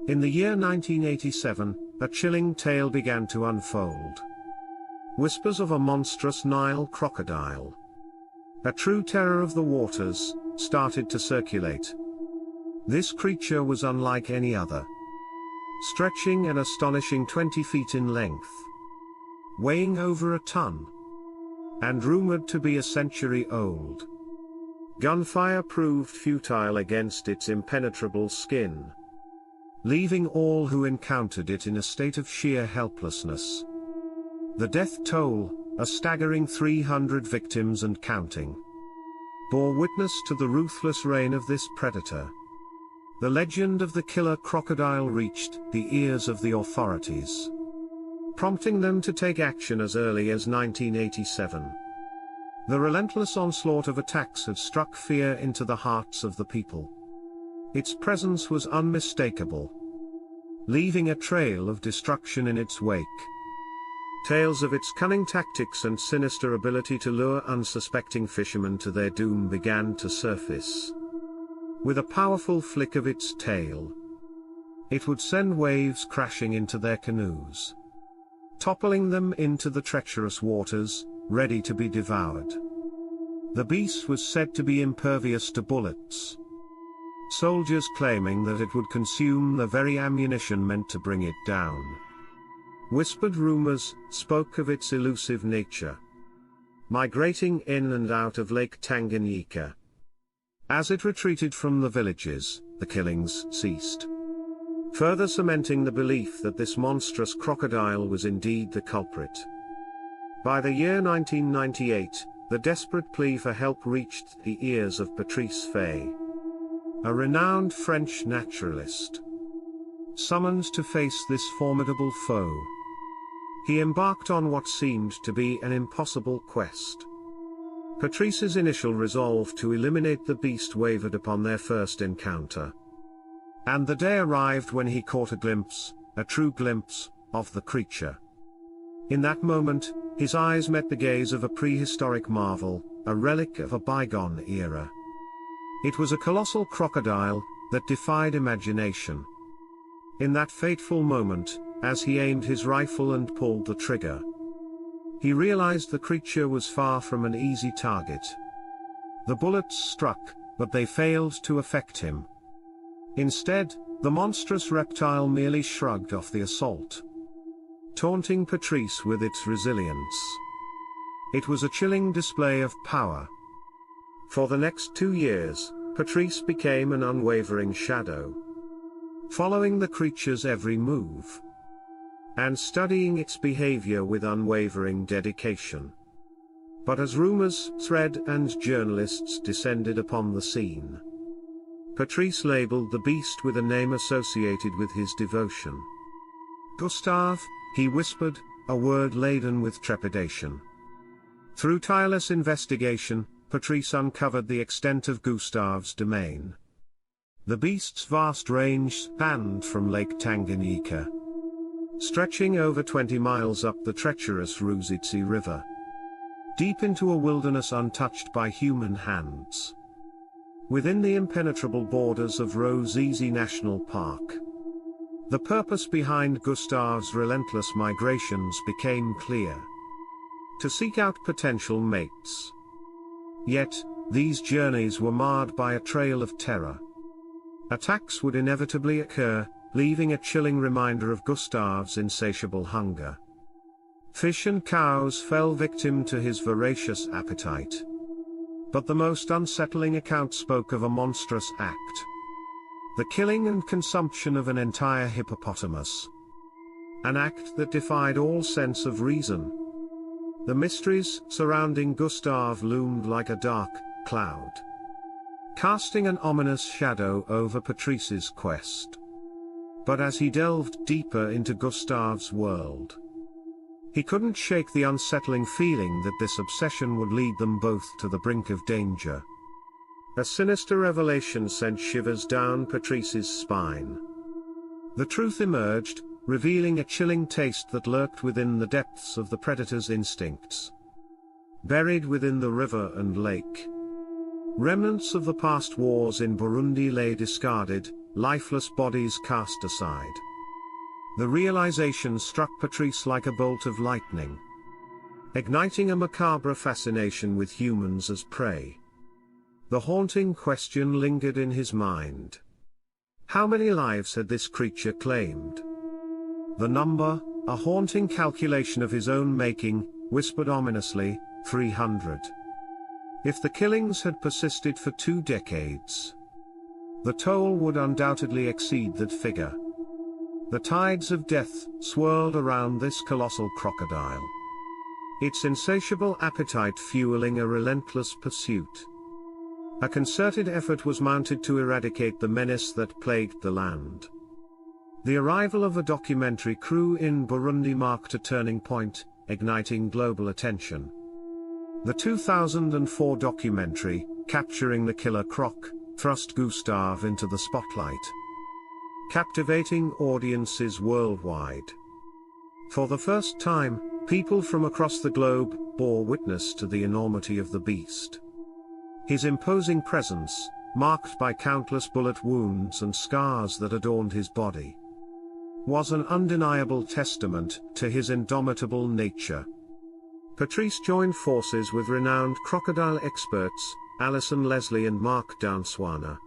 In the year 1987, a chilling tale began to unfold. Whispers of a monstrous Nile crocodile, a true terror of the waters, started to circulate. This creature was unlike any other, stretching an astonishing 20 feet in length, weighing over a ton, and rumored to be a century old. Gunfire proved futile against its impenetrable skin, leaving all who encountered it in a state of sheer helplessness. The death toll, a staggering 300 victims and counting, bore witness to the ruthless reign of this predator. The legend of the killer crocodile reached the ears of the authorities, prompting them to take action as early as 1987. The relentless onslaught of attacks had struck fear into the hearts of the people. Its presence was unmistakable, leaving a trail of destruction in its wake. Tales of its cunning tactics and sinister ability to lure unsuspecting fishermen to their doom began to surface. With a powerful flick of its tail, it would send waves crashing into their canoes, toppling them into the treacherous waters, ready to be devoured. The beast was said to be impervious to bullets, soldiers claiming that it would consume the very ammunition meant to bring it down. Whispered rumors spoke of its elusive nature, migrating in and out of Lake Tanganyika. As it retreated from the villages, the killings ceased, further cementing the belief that this monstrous crocodile was indeed the culprit. By the year 1998, the desperate plea for help reached the ears of Patrice Fay, a renowned French naturalist. Summoned to face this formidable foe, he embarked on what seemed to be an impossible quest. Patrice's initial resolve to eliminate the beast wavered upon their first encounter. And the day arrived when he caught a true glimpse, of the creature. In that moment, his eyes met the gaze of a prehistoric marvel, a relic of a bygone era. It was a colossal crocodile that defied imagination. In that fateful moment, as he aimed his rifle and pulled the trigger, he realized the creature was far from an easy target. The bullets struck, but they failed to affect him. Instead, the monstrous reptile merely shrugged off the assault, taunting Patrice with its resilience. It was a chilling display of power. For the next 2 years, Patrice became an unwavering shadow, following the creature's every move, and studying its behavior with unwavering dedication. But as rumors spread and journalists descended upon the scene, Patrice labeled the beast with a name associated with his devotion. Gustave, he whispered, a word laden with trepidation. Through tireless investigation, Patrice uncovered the extent of Gustave's domain. The beast's vast range spanned from Lake Tanganyika, stretching over 20 miles up the treacherous Ruzizi River, deep into a wilderness untouched by human hands. Within the impenetrable borders of Ruzizi National Park, the purpose behind Gustave's relentless migrations became clear: to seek out potential mates. Yet, these journeys were marred by a trail of terror. Attacks would inevitably occur, leaving a chilling reminder of Gustave's insatiable hunger. Fish and cows fell victim to his voracious appetite. But the most unsettling account spoke of a monstrous act: the killing and consumption of an entire hippopotamus. An act that defied all sense of reason. The mysteries surrounding Gustave loomed like a dark cloud, casting an ominous shadow over Patrice's quest. But as he delved deeper into Gustave's world, he couldn't shake the unsettling feeling that this obsession would lead them both to the brink of danger. A sinister revelation sent shivers down Patrice's spine. The truth emerged, revealing a chilling taste that lurked within the depths of the predator's instincts. Buried within the river and lake, remnants of the past wars in Burundi lay discarded, lifeless bodies cast aside. The realization struck Patrice like a bolt of lightning, igniting a macabre fascination with humans as prey. The haunting question lingered in his mind. How many lives had this creature claimed? The number, a haunting calculation of his own making, whispered ominously, 300. If the killings had persisted for 2 decades, the toll would undoubtedly exceed that figure. The tides of death swirled around this colossal crocodile, its insatiable appetite fueling a relentless pursuit. A concerted effort was mounted to eradicate the menace that plagued the land. The arrival of a documentary crew in Burundi marked a turning point, igniting global attention. The 2004 documentary, Capturing the Killer Croc, thrust Gustave into the spotlight, captivating audiences worldwide. For the first time, people from across the globe bore witness to the enormity of the beast. His imposing presence, marked by countless bullet wounds and scars that adorned his body, was an undeniable testament to his indomitable nature. Patrice joined forces with renowned crocodile experts, Alison Leslie and Mark Danswana,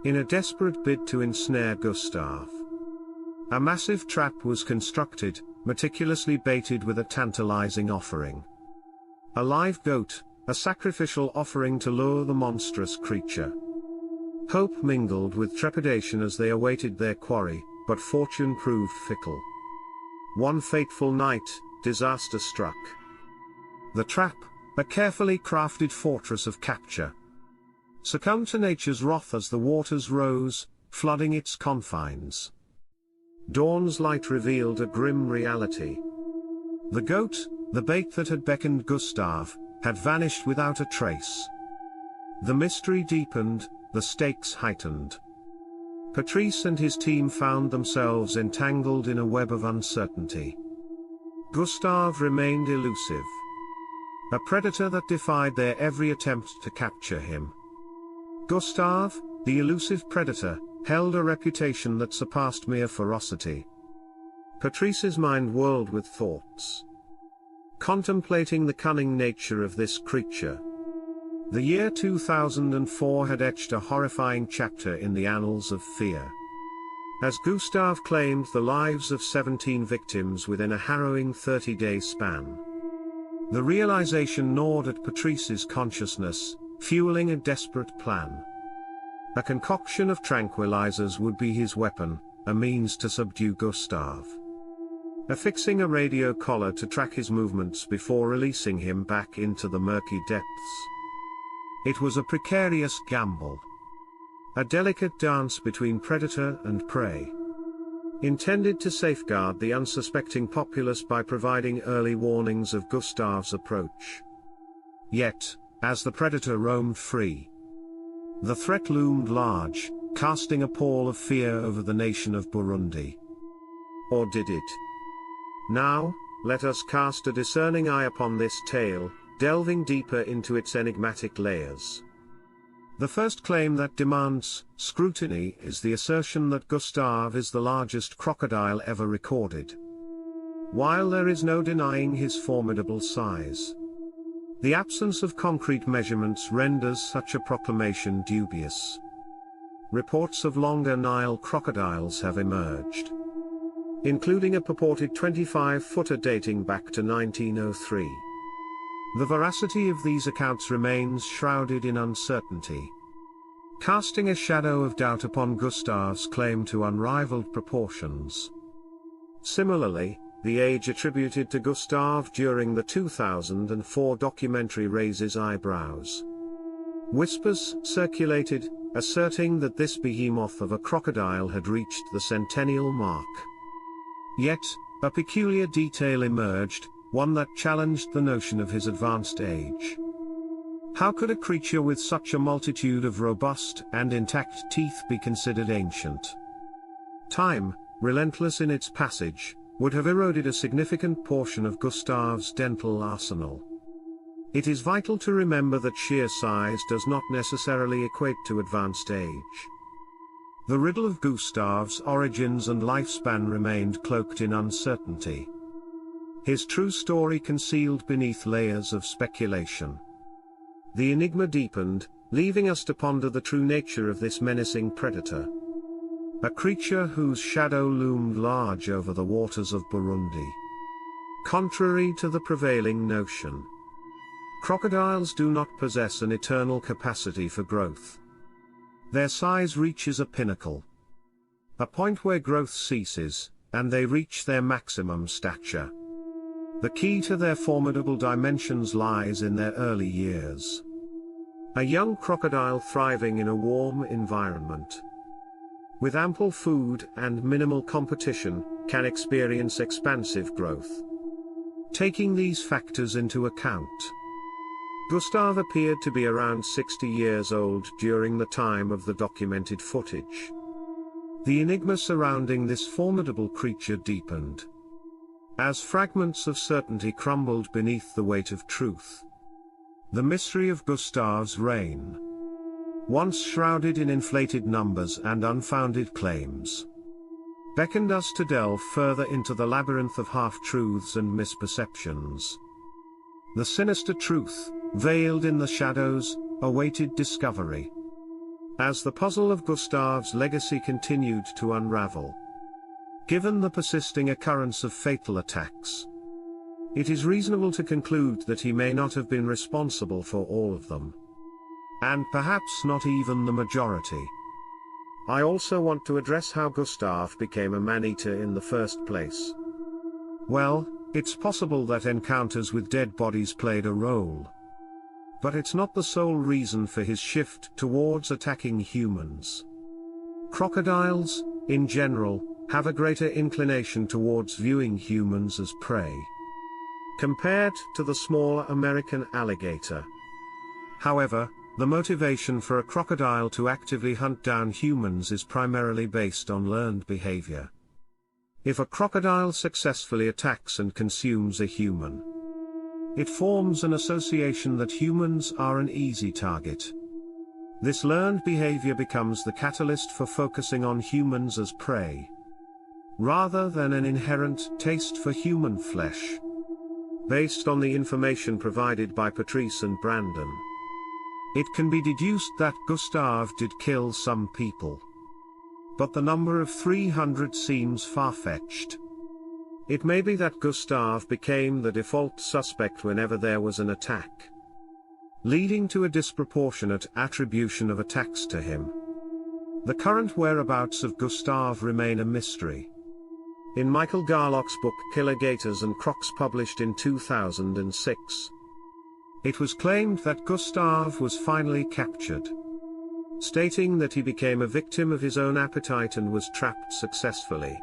in a desperate bid to ensnare Gustave. A massive trap was constructed, meticulously baited with a tantalizing offering. A live goat, a sacrificial offering to lure the monstrous creature. Hope mingled with trepidation as they awaited their quarry, but fortune proved fickle. One fateful night, disaster struck. The trap, a carefully crafted fortress of capture, succumbed to nature's wrath as the waters rose, flooding its confines. Dawn's light revealed a grim reality. The goat, the bait that had beckoned Gustave, had vanished without a trace. The mystery deepened, the stakes heightened. Patrice and his team found themselves entangled in a web of uncertainty. Gustave remained elusive, a predator that defied their every attempt to capture him. Gustave, the elusive predator, held a reputation that surpassed mere ferocity. Patrice's mind whirled with thoughts, contemplating the cunning nature of this creature. The year 2004 had etched a horrifying chapter in the annals of fear, as Gustave claimed the lives of 17 victims within a harrowing 30-day span. The realization gnawed at Patrice's consciousness, fueling a desperate plan. A concoction of tranquilizers would be his weapon, a means to subdue Gustave, affixing a radio collar to track his movements before releasing him back into the murky depths. It was a precarious gamble, a delicate dance between predator and prey, intended to safeguard the unsuspecting populace by providing early warnings of Gustave's approach. Yet, as the predator roamed free, the threat loomed large, casting a pall of fear over the nation of Burundi. Or did it? Now, let us cast a discerning eye upon this tale, delving deeper into its enigmatic layers. The first claim that demands scrutiny is the assertion that Gustave is the largest crocodile ever recorded. While there is no denying his formidable size, the absence of concrete measurements renders such a proclamation dubious. Reports of longer Nile crocodiles have emerged, including a purported 25-footer dating back to 1903. The veracity of these accounts remains shrouded in uncertainty, casting a shadow of doubt upon Gustave's claim to unrivaled proportions. Similarly, the age attributed to Gustave during the 2004 documentary raises eyebrows. Whispers circulated, asserting that this behemoth of a crocodile had reached the centennial mark. Yet, a peculiar detail emerged, one that challenged the notion of his advanced age. How could a creature with such a multitude of robust and intact teeth be considered ancient? Time, relentless in its passage, would have eroded a significant portion of Gustave's dental arsenal. It is vital to remember that sheer size does not necessarily equate to advanced age. The riddle of Gustave's origins and lifespan remained cloaked in uncertainty. His true story concealed beneath layers of speculation. The enigma deepened, leaving us to ponder the true nature of this menacing predator. A creature whose shadow loomed large over the waters of Burundi. Contrary to the prevailing notion, crocodiles do not possess an eternal capacity for growth. Their size reaches a pinnacle. A point where growth ceases, and they reach their maximum stature. The key to their formidable dimensions lies in their early years. A young crocodile thriving in a warm environment, with ample food and minimal competition, can experience expansive growth. Taking these factors into account, Gustave appeared to be around 60 years old during the time of the documented footage. The enigma surrounding this formidable creature deepened, as fragments of certainty crumbled beneath the weight of truth. The mystery of Gustave's reign, once shrouded in inflated numbers and unfounded claims, beckoned us to delve further into the labyrinth of half-truths and misperceptions. The sinister truth, veiled in the shadows, awaited discovery. As the puzzle of Gustave's legacy continued to unravel, given the persisting occurrence of fatal attacks, it is reasonable to conclude that he may not have been responsible for all of them. And perhaps not even the majority. I also want to address how Gustave became a man-eater in the first place. Well, it's possible that encounters with dead bodies played a role. But it's not the sole reason for his shift towards attacking humans. Crocodiles, in general, have a greater inclination towards viewing humans as prey, compared to the smaller American alligator. However, the motivation for a crocodile to actively hunt down humans is primarily based on learned behavior. If a crocodile successfully attacks and consumes a human, it forms an association that humans are an easy target. This learned behavior becomes the catalyst for focusing on humans as prey, rather than an inherent taste for human flesh. Based on the information provided by Patrice and Brandon, it can be deduced that Gustave did kill some people. But the number of 300 seems far-fetched. It may be that Gustave became the default suspect whenever there was an attack, leading to a disproportionate attribution of attacks to him. The current whereabouts of Gustave remain a mystery. In Michael Garlock's book Killer Gators and Crocs, published in 2006, it was claimed that Gustave was finally captured, stating that he became a victim of his own appetite and was trapped successfully.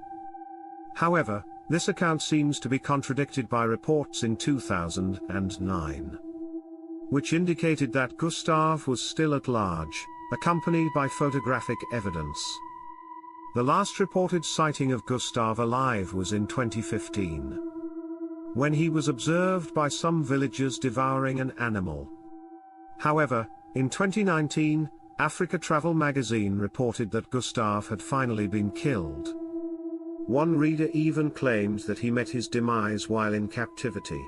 However, this account seems to be contradicted by reports in 2009, which indicated that Gustave was still at large, accompanied by photographic evidence. The last reported sighting of Gustave alive was in 2015, when he was observed by some villagers devouring an animal. However, in 2019, Africa Travel magazine reported that Gustave had finally been killed. One reader even claimed that he met his demise while in captivity.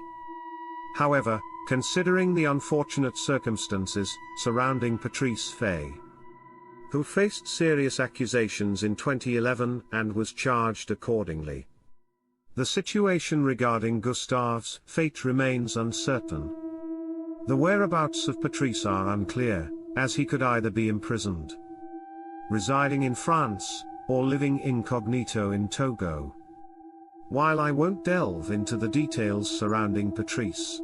However, considering the unfortunate circumstances surrounding Patrice Faye, who faced serious accusations in 2011 and was charged accordingly, the situation regarding Gustave's fate remains uncertain. The whereabouts of Patrice are unclear, as he could either be imprisoned, residing in France, or living incognito in Togo. While I won't delve into the details surrounding Patrice,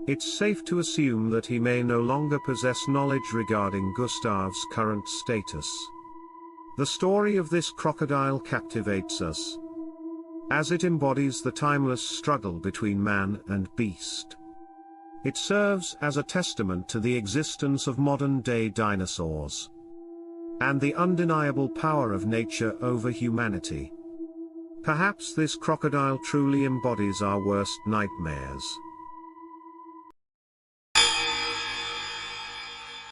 it's safe to assume that he may no longer possess knowledge regarding Gustave's current status. The story of this crocodile captivates us, as it embodies the timeless struggle between man and beast. It serves as a testament to the existence of modern-day dinosaurs, and the undeniable power of nature over humanity. Perhaps this crocodile truly embodies our worst nightmares.